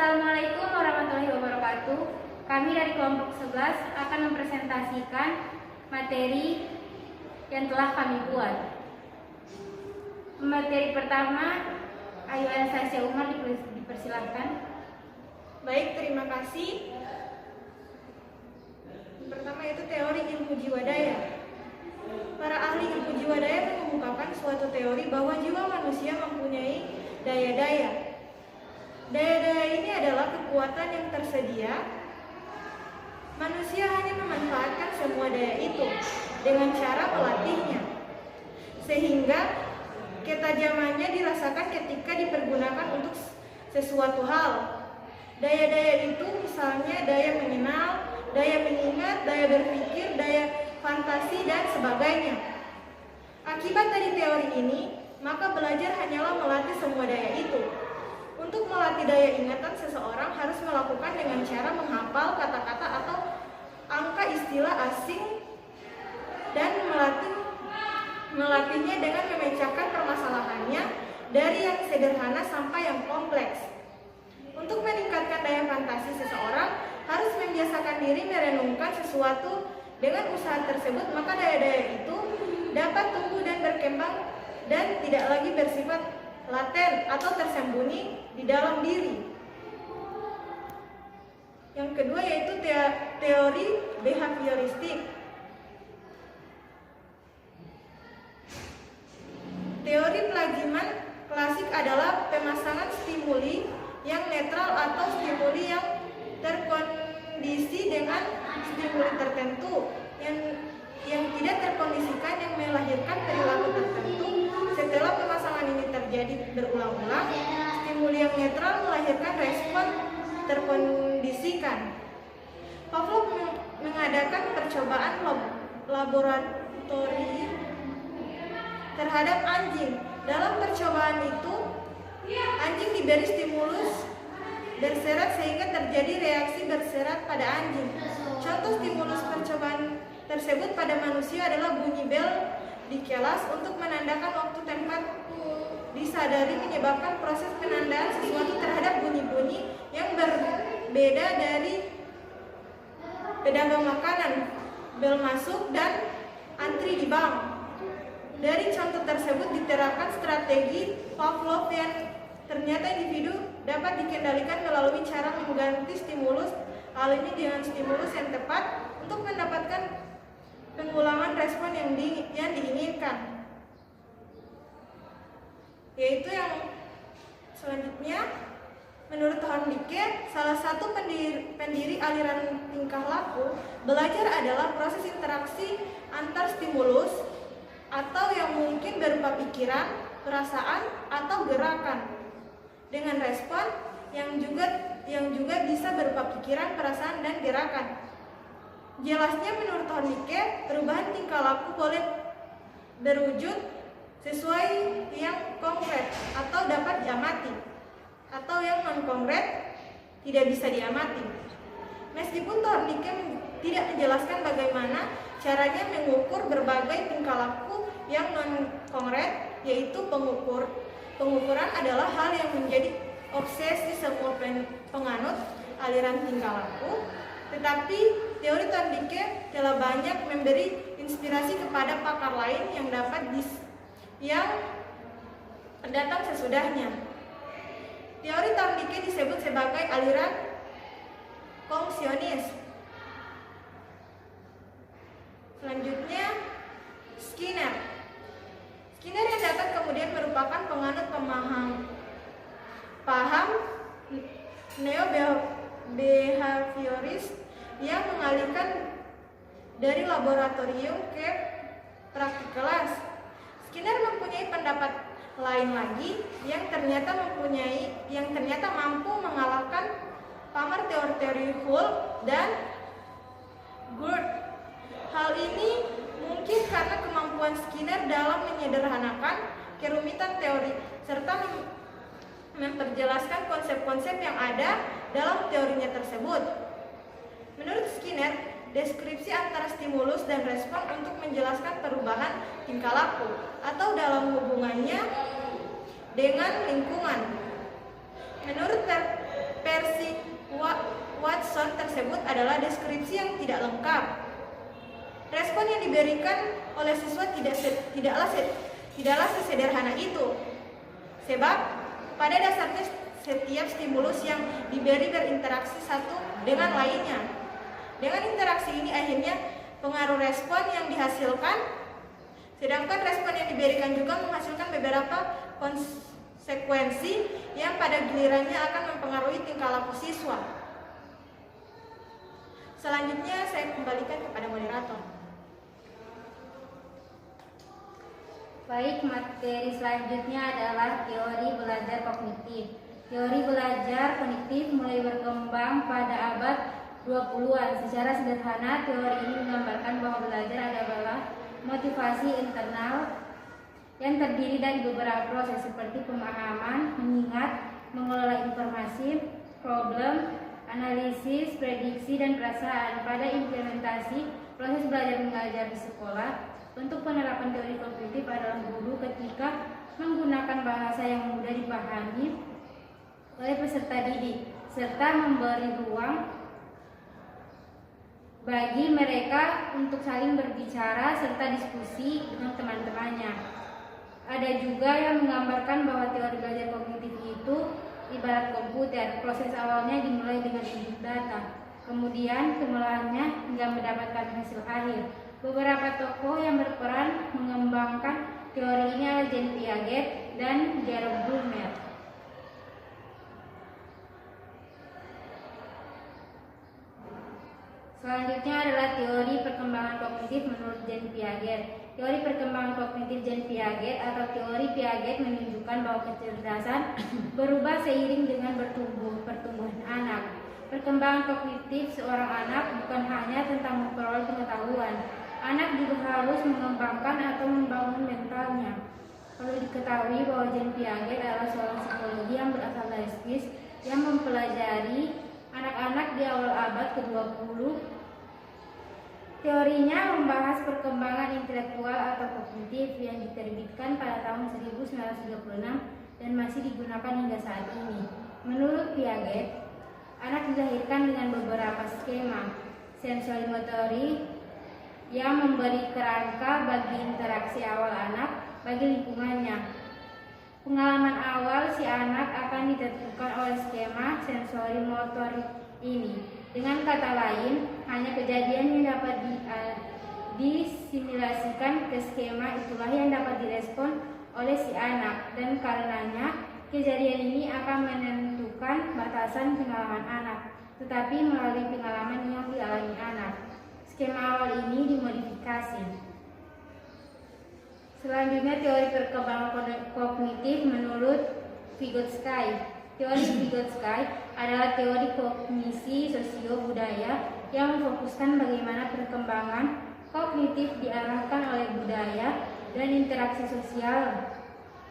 Assalamualaikum warahmatullahi wabarakatuh. Kami dari kelompok 11 akan mempresentasikan materi yang telah kami buat. Materi pertama, Ayu Anastasia Umar dipersilakan. Baik, terima kasih. Yang pertama itu teori ilmu jiwa daya. Para ahli ilmu jiwa daya mengemukakan suatu teori bahwa jiwa manusia mempunyai daya-daya. Daya-daya ini adalah kekuatan yang tersedia. Manusia hanya memanfaatkan semua daya itu dengan cara melatihnya, sehingga ketajamannya dirasakan ketika dipergunakan untuk sesuatu hal. Daya-daya itu misalnya daya mengenal, daya mengingat, daya berpikir, daya fantasi, dan sebagainya. Akibat dari teori ini, maka belajar hanyalah melatih semua daya itu. Untuk melatih daya ingatan seseorang harus melakukan dengan cara menghafal kata-kata atau angka istilah asing dan melatihnya dengan memecahkan permasalahannya dari yang sederhana sampai yang kompleks. Untuk meningkatkan daya fantasi seseorang harus membiasakan diri merenungkan sesuatu. Dengan usaha tersebut maka daya-daya itu dapat tumbuh dan berkembang dan tidak lagi bersifat laten atau tersembunyi di dalam diri. Yang kedua yaitu teori behavioristik. Teori pelajiman klasik adalah pemasangan stimuli yang netral atau stimuli yang terkondisi dengan stimuli tertentu yang tidak terkondisikan yang melahirkan perilaku tertentu. Setelah pemasangan ini terjadi berulang-ulang, stimuli yang netral melahirkan respon terkondisikan. Pavlov mengadakan percobaan laboratori terhadap anjing. Dalam percobaan itu, anjing diberi stimulus berserat sehingga terjadi reaksi berserat pada anjing. Contoh stimulus percobaan tersebut pada manusia adalah bunyi bel di kelas untuk menandakan waktu tempat disadari, menyebabkan proses penandaan sesuatu terhadap bunyi-bunyi yang berbeda dari pedagang makanan, bel masuk, dan antri di bank. Dari contoh tersebut diterapkan strategi Pavlov yang ternyata individu dapat dikendalikan melalui cara mengganti stimulus. Hal ini dengan stimulus yang tepat untuk mendapatkan pengulangan respon yang diinginkan. Yaitu yang selanjutnya, menurut Horndike, salah satu pendiri aliran tingkah laku belajar adalah proses interaksi antar stimulus atau yang mungkin berupa pikiran, perasaan, atau gerakan dengan respon yang juga bisa berupa pikiran, perasaan, dan gerakan. Jelasnya menurut Horndike, perubahan tingkah laku boleh berwujud sesuai yang konkret atau dapat diamati, atau yang non-konkret tidak bisa diamati. Meskipun Horndike tidak menjelaskan bagaimana caranya mengukur berbagai tingkah laku yang non-konkret, yaitu pengukuran adalah hal yang menjadi obsesi semua penganut aliran tingkah laku. Tetapi teori Horndike telah banyak memberi inspirasi kepada pakar lain yang datang sesudahnya. Teori Horndike disebut sebagai aliran kognisionis. Selanjutnya, Skinner. Skinner yang datang kemudian merupakan penganut paham neo-behavioris yang mengalihkan dari laboratorium ke praktik-kelas. Skinner mempunyai pendapat lain lagi yang ternyata mampu mengalahkan pamar teori-teori Hull dan Gurt. Hal ini mungkin karena kemampuan Skinner dalam menyederhanakan kerumitan teori serta memperjelaskan konsep-konsep yang ada dalam teorinya tersebut. Menurut Skinner, deskripsi antara stimulus dan respon untuk menjelaskan perubahan tingkah laku atau dalam hubungannya dengan lingkungan. Menurut versi Watson tersebut adalah deskripsi yang tidak lengkap. Respon yang diberikan oleh siswa tidaklah sesederhana itu. Sebab pada dasarnya setiap stimulus yang diberi berinteraksi satu dengan lainnya. Dengan interaksi ini akhirnya pengaruh respon yang dihasilkan, sedangkan respon yang diberikan juga menghasilkan beberapa konsekuensi yang pada gilirannya akan mempengaruhi tingkah laku siswa. Selanjutnya saya kembalikan kepada moderator. Baik, materi selanjutnya adalah teori belajar kognitif. Teori belajar kognitif mulai berkembang pada abad 20-an. Secara sederhana, teori ini menggambarkan bahwa belajar adalah motivasi internal yang terdiri dari beberapa proses seperti pemahaman, mengingat, mengelola informasi, problem, analisis, prediksi, dan perasaan. Pada implementasi proses belajar mengajar di sekolah, bentuk penerapan teori kognitif adalah guru ketika menggunakan bahasa yang mudah dipahami oleh peserta didik, serta memberi ruang bagi mereka untuk saling berbicara serta diskusi dengan teman-temannya. Ada juga yang menggambarkan bahwa teori belajar kognitif itu ibarat komputer. Proses awalnya dimulai dengan input data, kemudian pengolahannya hingga mendapatkan hasil akhir. Beberapa tokoh yang berperan mengembangkan teori ini adalah Jean Piaget dan Jerome Bruner. Selanjutnya adalah teori perkembangan kognitif menurut Jean Piaget. Teori perkembangan kognitif Jean Piaget atau teori Piaget menunjukkan bahwa kecerdasan berubah seiring dengan pertumbuhan anak. Perkembangan kognitif seorang anak bukan hanya tentang memperoleh pengetahuan. Anak juga harus mengembangkan atau membangun mentalnya. Perlu diketahui bahwa Jean Piaget adalah seorang psikologi yang berasal dari Swiss yang mempelajari anak-anak di awal abad ke-20. Teorinya membahas perkembangan intelektual atau kognitif yang diterbitkan pada tahun 1936 dan masih digunakan hingga saat ini. Menurut Piaget, anak dilahirkan dengan beberapa skema sensorimotorik yang memberi kerangka bagi interaksi awal anak bagi lingkungannya. Pengalaman awal si anak akan ditentukan oleh skema sensori motorik ini. Dengan kata lain, hanya kejadian yang dapat disimulasikan ke skema itulah yang dapat direspon oleh si anak, dan karenanya kejadian ini akan menentukan batasan pengalaman anak, tetapi melalui pengalaman yang dialami anak. Skema awal ini dimodifikasi. Selanjutnya teori perkembangan kognitif menurut Vygotsky. Teori Vygotsky adalah teori kognisi sosio-budaya yang memfokuskan bagaimana perkembangan kognitif diarahkan oleh budaya dan interaksi sosial.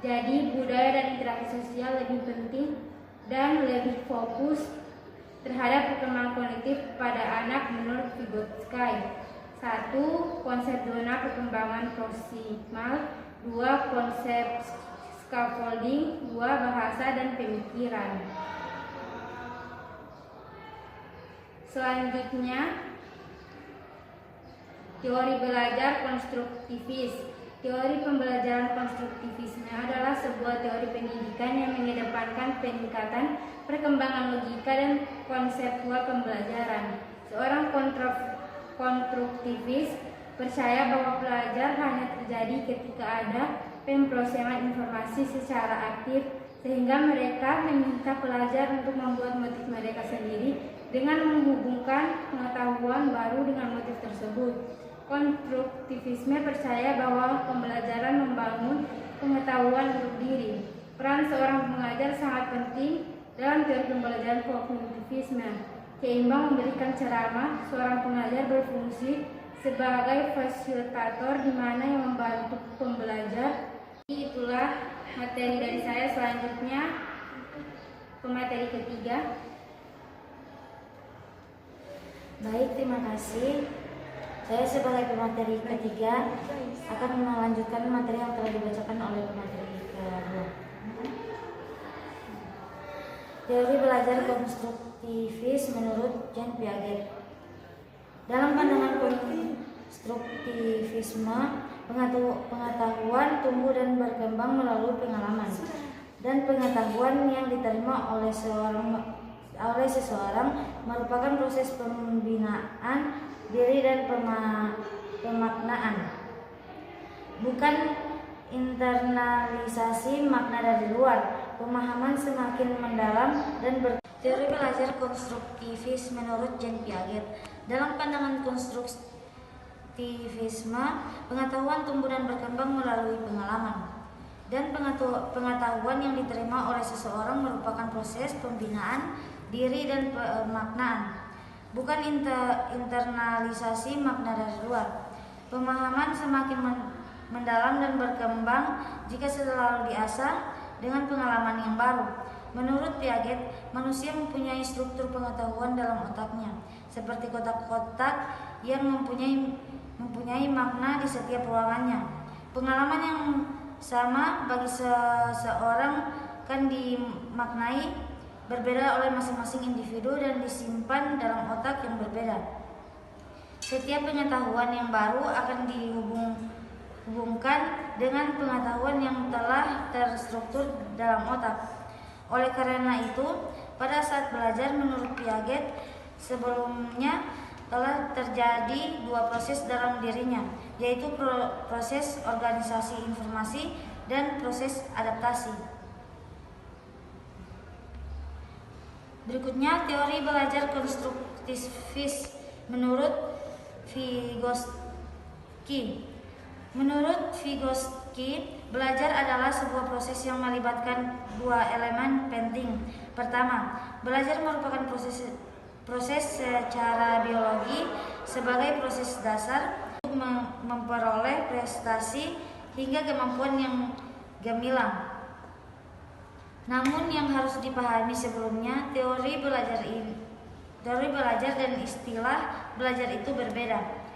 Jadi budaya dan interaksi sosial lebih penting dan lebih fokus terhadap perkembangan kognitif pada anak menurut Vygotsky. 1. Konsep zona perkembangan proksimal. 2. Konsep scaffolding. 2. Bahasa dan pemikiran. Selanjutnya, teori belajar konstruktivis. Teori pembelajaran konstruktivisme adalah sebuah teori pendidikan yang mengedepankan peningkatan perkembangan logika dan konseptual pembelajaran. Seorang konstruktivis percaya bahwa pelajar hanya terjadi ketika ada pemrosesan informasi secara aktif, sehingga mereka meminta pelajar untuk membuat motif mereka sendiri dengan menghubungkan pengetahuan baru dengan motif tersebut. Konstruktivisme percaya bahwa pembelajaran membangun pengetahuan untuk diri. Peran seorang pengajar sangat penting dalam teori pembelajaran kognitivisme. Keimbang memberikan ceramah, seorang pengajar berfungsi sebagai fasilitator di mana yang membantu pembelajar. Itulah materi dari saya. Selanjutnya pemateri ketiga. Baik, terima kasih. Saya sebagai pemateri ketiga akan melanjutkan materi yang telah dibacakan oleh pemateri kedua. Teori belajar konstruktivis menurut Jean Piaget. Dalam pandangan konstruktivisme, pengetahuan tumbuh dan berkembang melalui pengalaman, dan pengetahuan yang diterima oleh seseorang merupakan proses pembinaan diri dan pemaknaan, bukan internalisasi makna dari luar. Pemahaman semakin mendalam dan Teori belajar konstruktivis menurut Jean Piaget. Dalam pandangan konstruktivisme, pengetahuan tumbuh dan berkembang melalui pengalaman, dan pengetahuan yang diterima oleh seseorang merupakan proses pembinaan diri dan pemaknaan, bukan internalisasi makna dari luar. Pemahaman semakin mendalam dan berkembang jika selalu diasah dengan pengalaman yang baru. Menurut Piaget, manusia mempunyai struktur pengetahuan dalam otaknya, seperti kotak-kotak yang mempunyai makna di setiap ruangannya. Pengalaman yang sama bagi seseorang kan dimaknai berbeda oleh masing-masing individu dan disimpan dalam otak yang berbeda. Setiap pengetahuan yang baru akan dihubungkan dengan pengetahuan yang telah terstruktur dalam otak. Oleh karena itu, pada saat belajar menurut Piaget, sebelumnya telah terjadi dua proses dalam dirinya, yaitu proses organisasi informasi dan proses adaptasi. Berikutnya, teori belajar konstruktivis menurut Vygotsky. Menurut Vygotsky, belajar adalah sebuah proses yang melibatkan dua elemen penting. Pertama, belajar merupakan proses secara biologi sebagai proses dasar untuk memperoleh prestasi hingga kemampuan yang gemilang. Namun yang harus dipahami sebelumnya, teori belajar dan istilah belajar itu berbeda.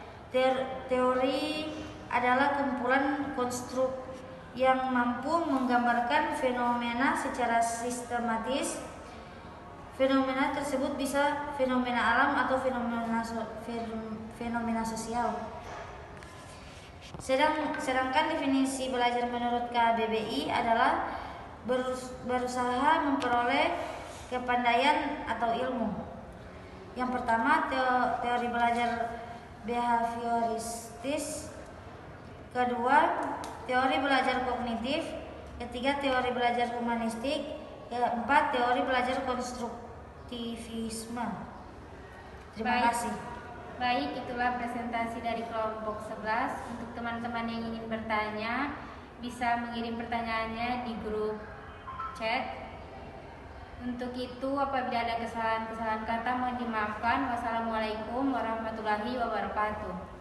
Teori adalah kumpulan konstruk yang mampu menggambarkan fenomena secara sistematis. Fenomena tersebut bisa fenomena alam atau fenomena sosial. Sedangkan definisi belajar menurut KBBI adalah berusaha memperoleh kepandaian atau ilmu. Yang pertama, teori belajar behavioristis. Kedua, teori belajar kognitif. Ketiga, teori belajar humanistik. Keempat, teori belajar konstruktivisme. Terima kasih. Baik, itulah presentasi dari kelompok 11. Untuk teman-teman yang ingin bertanya, bisa mengirim pertanyaannya di grup chat. Untuk itu, apabila ada kesalahan-kesalahan kata mohon dimaafkan. Wassalamualaikum warahmatullahi wabarakatuh.